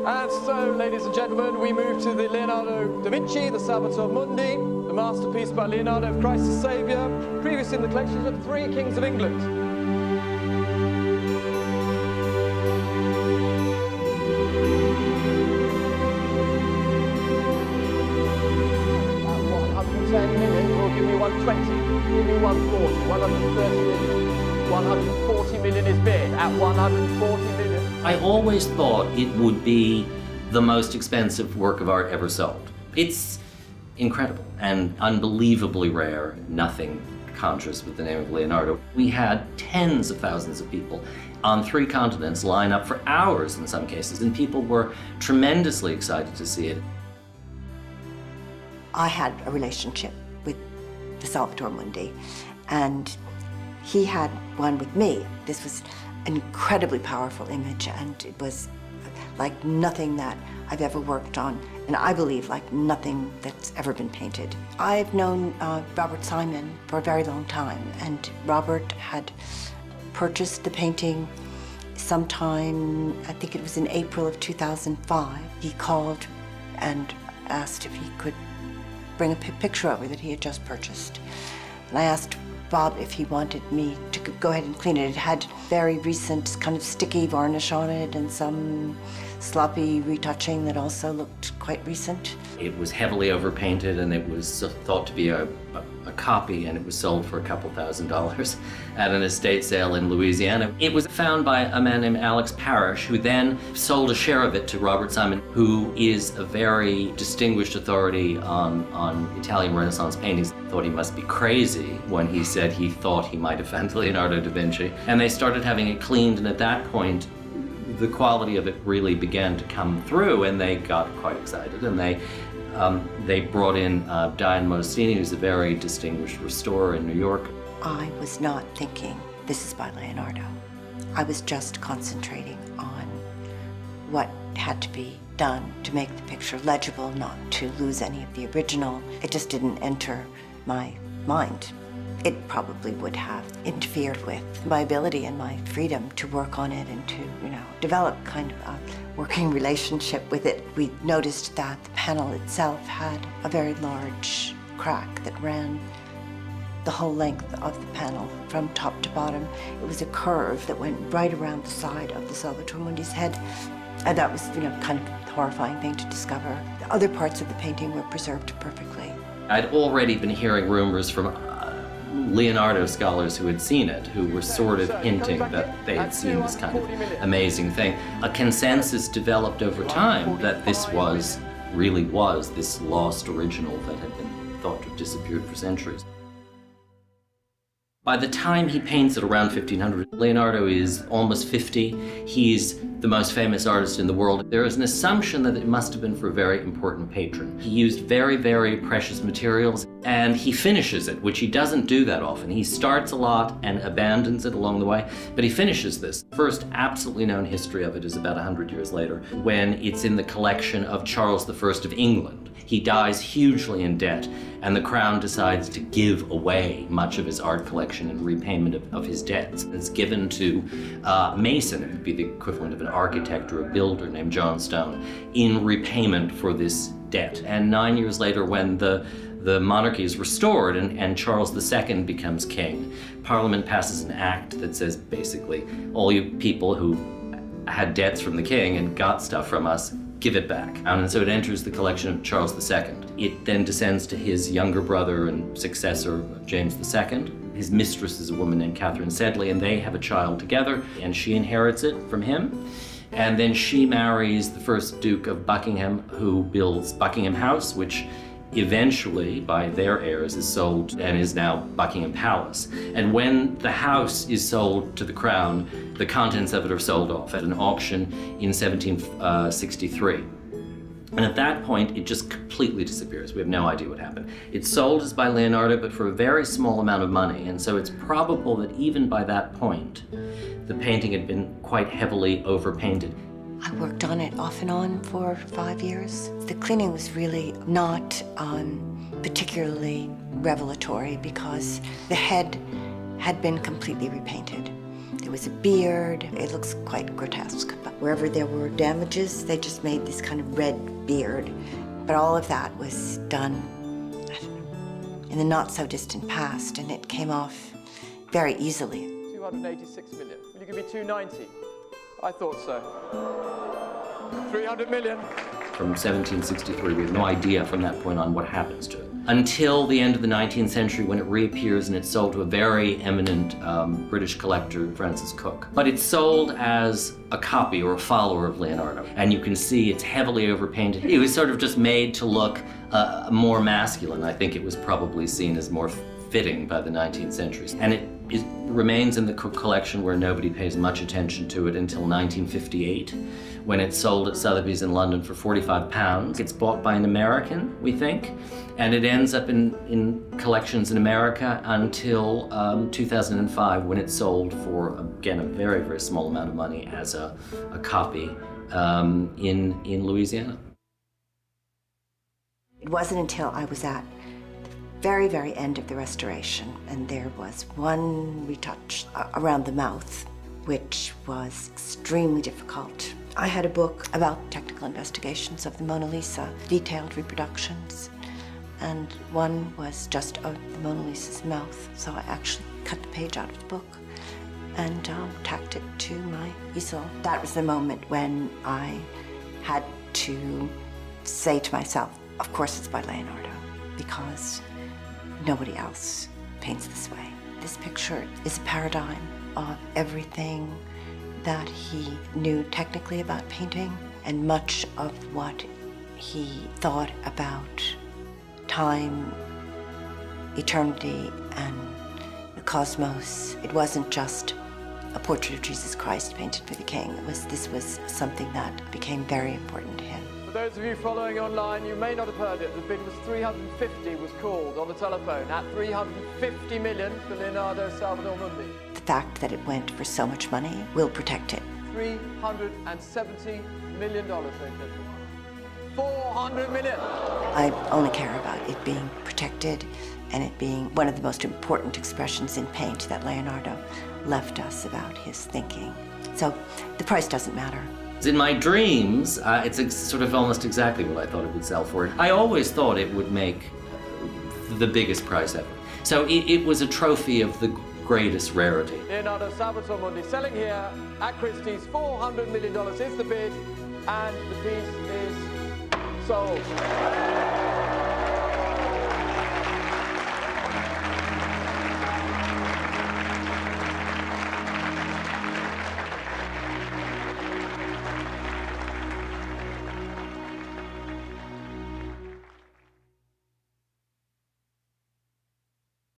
And so, ladies and gentlemen, we move to the Leonardo da Vinci, the Salvator Mundi, the masterpiece by Leonardo of Christ the Saviour, previously in the collections of 3 kings of England. At 110 million, will give me 120, give me 140, 130 million. 140 million is bid at 140 million. I always thought it would be the most expensive work of art ever sold. It's incredible and unbelievably rare. Nothing conjures with the name of Leonardo. We had tens of thousands of people on 3 continents line up for hours in some cases, and people were tremendously excited to see it. I had a relationship with the Salvator Mundi, and he had one with me. This was an incredibly powerful image, and it was like nothing that I've ever worked on, and I believe like nothing that's ever been painted. I've known Robert Simon for a very long time, and Robert had purchased the painting sometime, I think it was in April of 2005. He called and asked if he could bring a picture over that he had just purchased. And I asked Bob if he wanted me to go ahead and clean it. It had very recent kind of sticky varnish on it and some sloppy retouching that also looked quite recent. It was heavily overpainted, and it was thought to be a copy, and it was sold for a couple $1,000s at an estate sale in Louisiana. It was found by a man named Alex Parrish, who then sold a share of it to Robert Simon, who is a very distinguished authority on Italian Renaissance paintings. Thought he must be crazy when he said he thought he might have found Leonardo da Vinci. And they started having it cleaned, and at that point, the quality of it really began to come through, and they got quite excited, and they brought in Diane Modestini, who's a very distinguished restorer in New York. I was not thinking, this is by Leonardo. I was just concentrating on what had to be done to make the picture legible, not to lose any of the original. It just didn't enter my mind. It probably would have interfered with my ability and my freedom to work on it and to, develop kind of a working relationship with it. We noticed that the panel itself had a very large crack that ran the whole length of the panel from top to bottom. It was a curve that went right around the side of the Salvator Mundi's head. And that was, kind of a horrifying thing to discover. The other parts of the painting were preserved perfectly. I'd already been hearing rumors from Leonardo scholars who had seen it, who were sort of hinting that they had seen this kind of amazing thing. A consensus developed over time that this really was this lost original that had been thought to have disappeared for centuries. By the time he paints it around 1500, Leonardo is almost 50. He's the most famous artist in the world. There is an assumption that it must have been for a very important patron. He used very, very precious materials, and he finishes it, which he doesn't do that often. He starts a lot and abandons it along the way, but he finishes this. The first absolutely known history of it is about 100 years later, when it's in the collection of Charles I of England. He dies hugely in debt, and the crown decides to give away much of his art collection in repayment of his debts. It's given to a mason, it would be the equivalent of an architect or a builder named John Stone, in repayment for this debt. And 9 years later, when the monarchy is restored and Charles II becomes king, Parliament passes an act that says basically, all you people who had debts from the king and got stuff from us, give it back. And so it enters the collection of Charles II. It then descends to his younger brother and successor, James II. His mistress is a woman named Catherine Sedley, and they have a child together, and she inherits it from him. And then she marries the first Duke of Buckingham, who builds Buckingham House, which eventually, by their heirs, is sold and is now Buckingham Palace. And when the house is sold to the crown, the contents of it are sold off at an auction in 1763. And at that point, it just completely disappears. We have no idea what happened. It's sold as by Leonardo, but for a very small amount of money. And so it's probable that even by that point, the painting had been quite heavily overpainted. I worked on it off and on for 5 years. The cleaning was really not particularly revelatory because the head had been completely repainted. There was a beard. It looks quite grotesque. But wherever there were damages, they just made this kind of red beard. But all of that was done, I don't know, in the not-so-distant past, and it came off very easily. 286 million. Will you give me 290? I thought so. 300 million. From 1763, we have no idea from that point on what happens to it. Until the end of the 19th century, when it reappears and it's sold to a very eminent British collector, Francis Cook. But it's sold as a copy or a follower of Leonardo. And you can see it's heavily overpainted. It was sort of just made to look more masculine. I think it was probably seen as more fitting by the 19th century. And it remains in the Cook collection where nobody pays much attention to it until 1958, when it's sold at Sotheby's in London for £45. It's bought by an American, we think, and it ends up in collections in America until 2005, when it's sold for, again, a very, very small amount of money as a copy in Louisiana. It wasn't until I was at the very, very end of the restoration, and there was one retouch around the mouth, which was extremely difficult. I had a book about technical investigations of the Mona Lisa, detailed reproductions, and one was just of the Mona Lisa's mouth. So I actually cut the page out of the book and tacked it to my easel. That was the moment when I had to say to myself, of course it's by Leonardo, because nobody else paints this way. This picture is a paradigm of everything that he knew technically about painting, and much of what he thought about time, eternity, and the cosmos. It wasn't just a portrait of Jesus Christ painted for the king. This was something that became very important to him. For those of you following online, you may not have heard it. The bid was 350, was called on the telephone at 350 million for Leonardo Salvator Mundi. The fact that it went for so much money will protect it. $370 million, ladies and gentlemen. 400 million. I only care about it being protected and it being one of the most important expressions in paint that Leonardo left us about his thinking. So the price doesn't matter. In my dreams, it's sort of almost exactly what I thought it would sell for. I always thought it would make the biggest price ever. So it was a trophy of the greatest rarity. Leonardo Salvator Mundi selling here at Christie's. $400 million is the bid, and the piece is sold.